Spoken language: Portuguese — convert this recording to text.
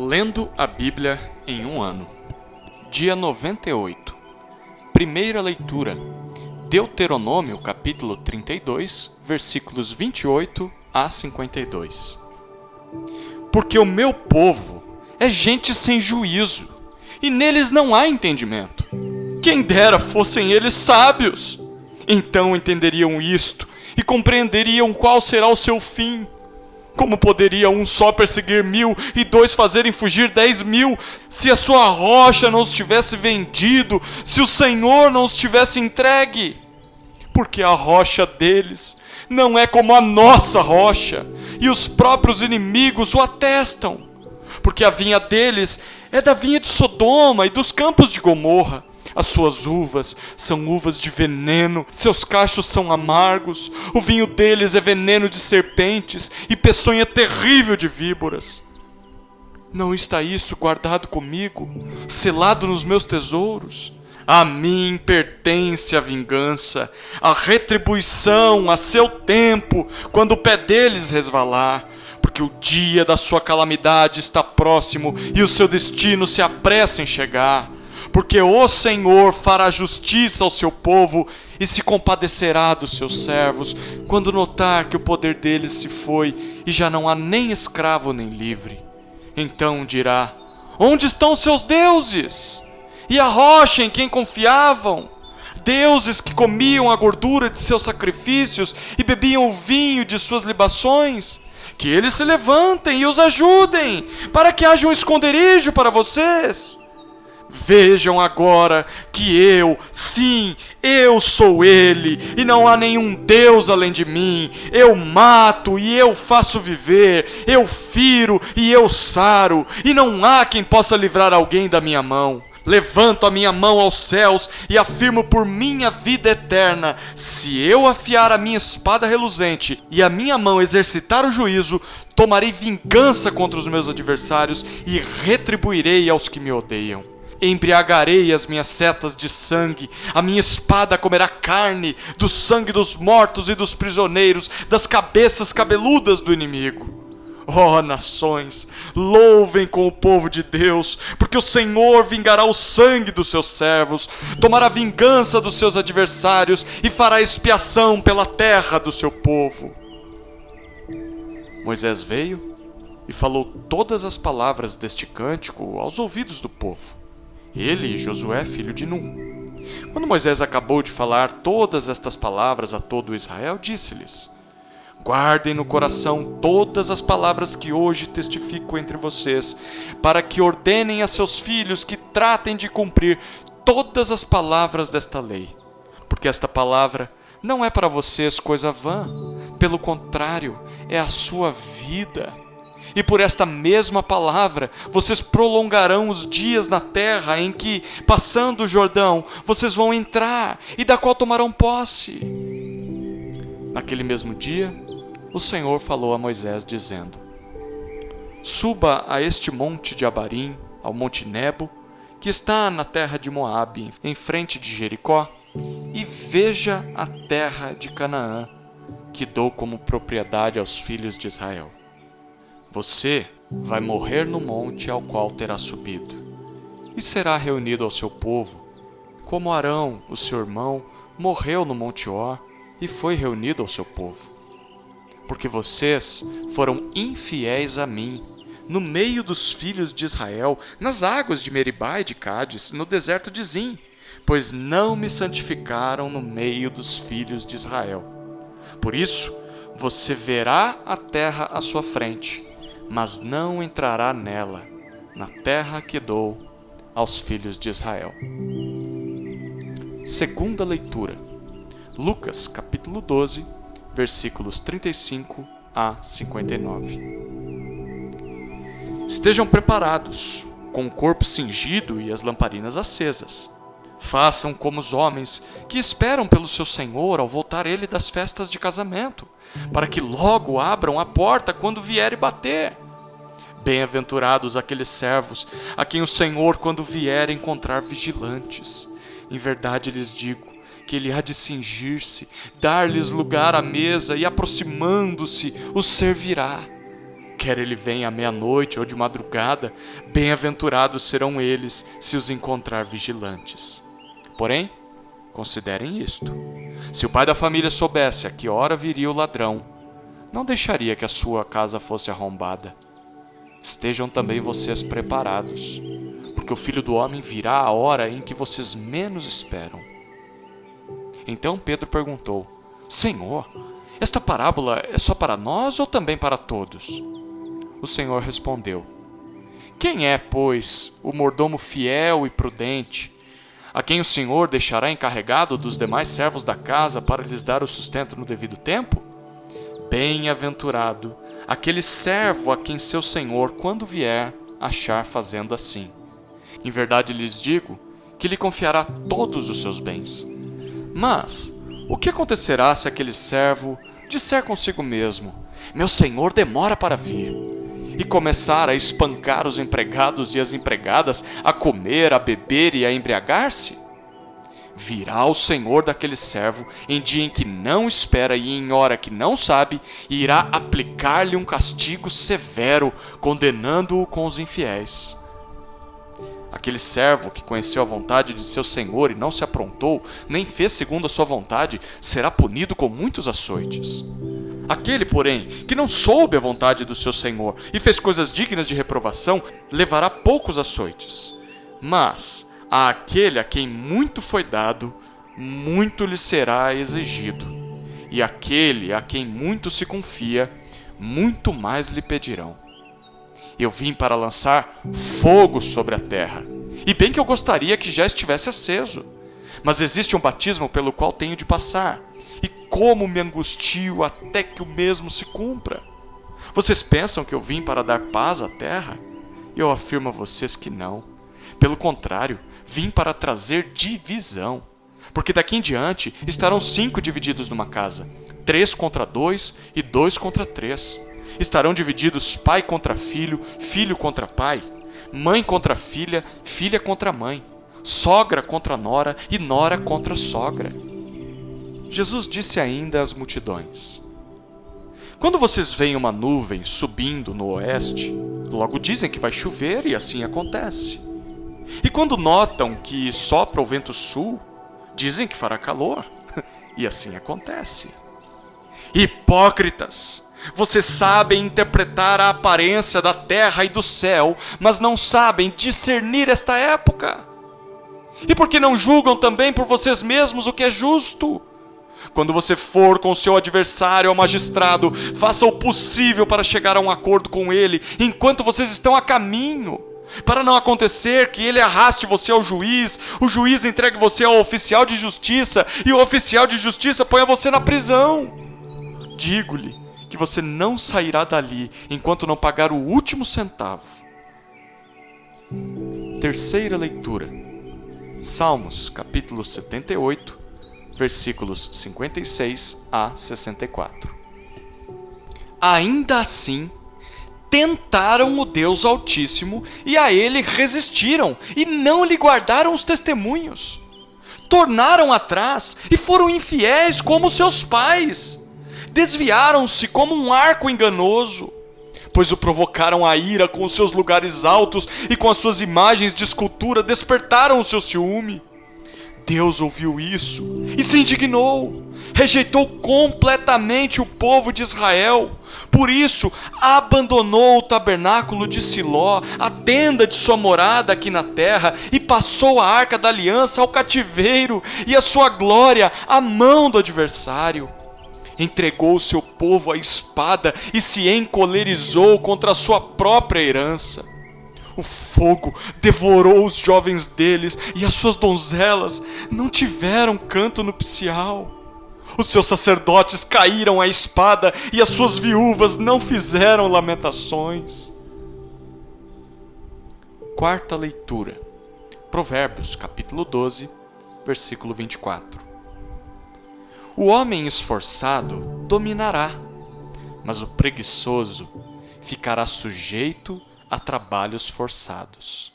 Lendo a Bíblia em um ano. Dia 98. Primeira leitura. Deuteronômio capítulo 32, versículos 28 a 52. Porque o meu povo é gente sem juízo, e neles não há entendimento. Quem dera fossem eles sábios! Então entenderiam isto, e compreenderiam qual será o seu fim. Como poderia um só perseguir 1000 e 2 fazerem fugir 10.000, se a sua rocha não os tivesse vendido, se o Senhor não os tivesse entregue? Porque a rocha deles não é como a nossa rocha, e os próprios inimigos o atestam. Porque a vinha deles é da vinha de Sodoma e dos campos de Gomorra. As suas uvas são uvas de veneno, seus cachos são amargos, o vinho deles é veneno de serpentes e peçonha terrível de víboras. Não está isso guardado comigo, selado nos meus tesouros? A mim pertence a vingança, a retribuição a seu tempo, quando o pé deles resvalar. Porque o dia da sua calamidade está próximo e o seu destino se apressa em chegar. Porque o Senhor fará justiça ao seu povo e se compadecerá dos seus servos, quando notar que o poder deles se foi e já não há nem escravo nem livre. Então dirá: onde estão os seus deuses? E a rocha em quem confiavam? Deuses que comiam a gordura de seus sacrifícios e bebiam o vinho de suas libações? Que eles se levantem e os ajudem, para que haja um esconderijo para vocês. Vejam agora que sim, eu sou Ele, e não há nenhum Deus além de mim. Eu mato e eu faço viver, eu firo e eu saro, e não há quem possa livrar alguém da minha mão. Levanto a minha mão aos céus e afirmo por minha vida eterna: se eu afiar a minha espada reluzente e a minha mão exercitar o juízo, tomarei vingança contra os meus adversários e retribuirei aos que me odeiam. Embriagarei as minhas setas de sangue, a minha espada comerá carne, do sangue dos mortos e dos prisioneiros, das cabeças cabeludas do inimigo. Ó nações, louvem com o povo de Deus, porque o Senhor vingará o sangue dos seus servos, tomará vingança dos seus adversários e fará expiação pela terra do seu povo. Moisés veio e falou todas as palavras deste cântico aos ouvidos do povo. Ele e Josué, filho de Num. Quando Moisés acabou de falar todas estas palavras a todo Israel, disse-lhes: guardem no coração todas as palavras que hoje testifico entre vocês, para que ordenem a seus filhos que tratem de cumprir todas as palavras desta lei. Porque esta palavra não é para vocês coisa vã, pelo contrário, é a sua vida. E por esta mesma palavra, vocês prolongarão os dias na terra em que, passando o Jordão, vocês vão entrar e da qual tomarão posse. Naquele mesmo dia, o Senhor falou a Moisés, dizendo: suba a este monte de Abarim, ao monte Nebo, que está na terra de Moabe, em frente de Jericó, e veja a terra de Canaã, que dou como propriedade aos filhos de Israel. Você vai morrer no monte ao qual terá subido, e será reunido ao seu povo, como Arão, o seu irmão, morreu no monte Or e foi reunido ao seu povo. Porque vocês foram infiéis a mim, no meio dos filhos de Israel, nas águas de Meribá e de Cádiz, no deserto de Zim, pois não me santificaram no meio dos filhos de Israel. Por isso, você verá a terra à sua frente, mas não entrará nela, na terra que dou aos filhos de Israel. Segunda leitura. Lucas, capítulo 12, versículos 35 a 59. Estejam preparados, com o corpo cingido e as lamparinas acesas. Façam como os homens que esperam pelo seu Senhor ao voltar ele das festas de casamento, para que logo abram a porta quando vier e bater. Bem-aventurados aqueles servos a quem o Senhor, quando vier, encontrar vigilantes. Em verdade lhes digo que ele há de cingir-se, dar-lhes lugar à mesa e, aproximando-se, os servirá. quer ele venha à meia-noite ou de madrugada, bem-aventurados serão eles se os encontrar vigilantes. Porém, considerem isto: se o pai da família soubesse a que hora viria o ladrão, não deixaria que a sua casa fosse arrombada. Estejam também vocês preparados, porque o Filho do Homem virá à hora em que vocês menos esperam. Então Pedro perguntou: Senhor, esta parábola é só para nós ou também para todos? O Senhor respondeu: Quem é, pois, o mordomo fiel e prudente, a quem o Senhor deixará encarregado dos demais servos da casa para lhes dar o sustento no devido tempo? Bem-aventurado aquele servo a quem seu senhor, quando vier, achar fazendo assim. Em verdade lhes digo que lhe confiará todos os seus bens. Mas o que acontecerá se aquele servo disser consigo mesmo: Meu senhor demora para vir, e começar a espancar os empregados e as empregadas, a comer, a beber e a embriagar-se? Virá o senhor daquele servo em dia em que não espera e em hora que não sabe, e irá aplicar-lhe um castigo severo, condenando-o com os infiéis. Aquele servo que conheceu a vontade de seu senhor e não se aprontou, nem fez segundo a sua vontade, será punido com muitos açoites. Aquele, porém, que não soube a vontade do seu senhor e fez coisas dignas de reprovação, levará poucos açoites. Mas àquele a quem muito foi dado, muito lhe será exigido. E àquele a quem muito se confia, muito mais lhe pedirão. Eu vim para lançar fogo sobre a terra, e bem que eu gostaria que já estivesse aceso. Mas existe um batismo pelo qual tenho de passar, e como me angustio até que o mesmo se cumpra. Vocês pensam que eu vim para dar paz à terra? Eu afirmo a vocês que não. Pelo contrário, vim para trazer divisão. Porque daqui em diante estarão 5 divididos numa casa, 3 contra 2 e 2 contra 3. Estarão divididos pai contra filho, filho contra pai, mãe contra filha, filha contra mãe, sogra contra nora e nora contra sogra. Jesus disse ainda às multidões: Quando vocês veem uma nuvem subindo no oeste, logo dizem que vai chover e assim acontece. E quando notam que sopra o vento sul, dizem que fará calor e assim acontece. Hipócritas! Vocês sabem interpretar a aparência da terra e do céu, mas não sabem discernir esta época. E por que não julgam também por vocês mesmos o que é justo? Quando você for com o seu adversário ao magistrado, faça o possível para chegar a um acordo com ele, enquanto vocês estão a caminho, para não acontecer que ele arraste você ao juiz, o juiz entregue você ao oficial de justiça, e o oficial de justiça ponha você na prisão. Digo-lhe que você não sairá dali enquanto não pagar o último centavo. Terceira leitura. Salmos, capítulo 78, versículos 56 a 64. Ainda assim, tentaram o Deus Altíssimo e a ele resistiram e não lhe guardaram os testemunhos. Tornaram atrás e foram infiéis como seus pais. Desviaram-se como um arco enganoso, pois o provocaram a ira com os seus lugares altos e com as suas imagens de escultura despertaram o seu ciúme. Deus ouviu isso e se indignou, rejeitou completamente o povo de Israel. Por isso, abandonou o tabernáculo de Siló, a tenda de sua morada aqui na terra, e passou a arca da aliança ao cativeiro e a sua glória à mão do adversário. Entregou o seu povo à espada e se encolerizou contra a sua própria herança. O fogo devorou os jovens deles e as suas donzelas não tiveram canto nupcial. Os seus sacerdotes caíram à espada e as suas viúvas não fizeram lamentações. Quarta leitura. Provérbios, capítulo 12, versículo 24. O homem esforçado dominará, mas o preguiçoso ficará sujeito a trabalhos forçados.